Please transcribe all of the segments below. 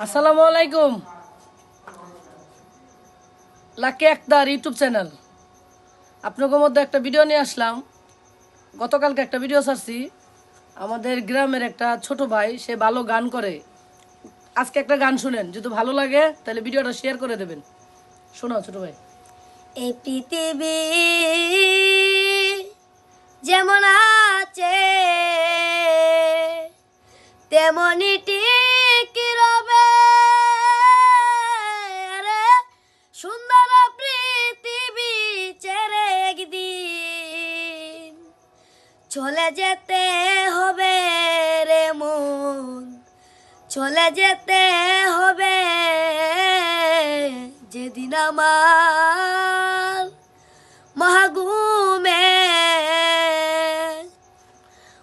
আসসালামু আলাইকুম। Lucky Akter YouTube channel, আপনাদের মধ্যে একটা ভিডিও নিয়ে আসলাম। গতকালকে একটা ভিডিও ছাড়ছি। আমাদের গ্রামের একটা ছোট ভাই, সে ভালো গান করে। আজকে একটা গান শুনেন, যদি ভালো লাগে তাহলে ভিডিওটা শেয়ার করে দেবেন। শোনাও ছোট ভাই। এই পৃথিবী যেমন আছে তেমনই ঠিক রবে রে, সুন্দর পৃথিবী ছেড়ে একদিন চলে যেতে হবে রে মন, চলে যেতে হবে যেদিন আমার মহাগুমে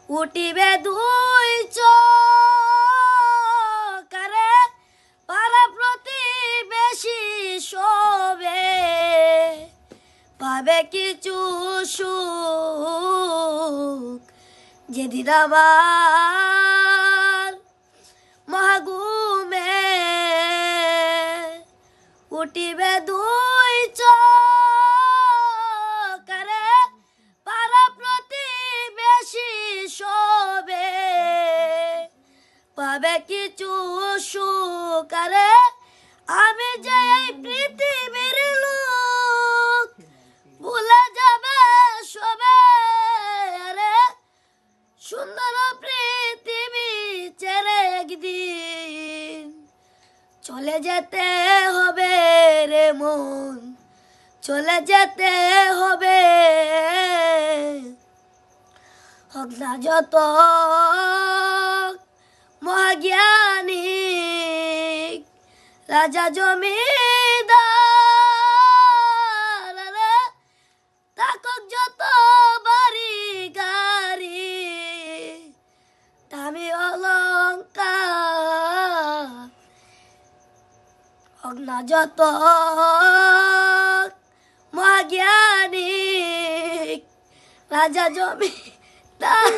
উঠিবে দুই চোখে, পাড়া প্রতিবেশী শোবে পাবে কিছু সুখ যেদিন আমার মহাগুমে উঠিবে দুই চোখে, পাড়া প্রতিবেশী শোবে পাবে কিছু সুখ রে। আমি যে এই পৃথিবীর লোক ভুলে যাবে সবে রে, সুন্দর পৃথিবী ছেড়ে একদিন চলে যেতে হবে রে মন, চলে যেতে হবে। হোক না যত মহাজ্ঞানী রাজা জমিদার রে, থাকুক যত বাড়ি গাড়ি দামি অলংকার, হোক না যত মহাজ্ঞানী রাজা জমিদার।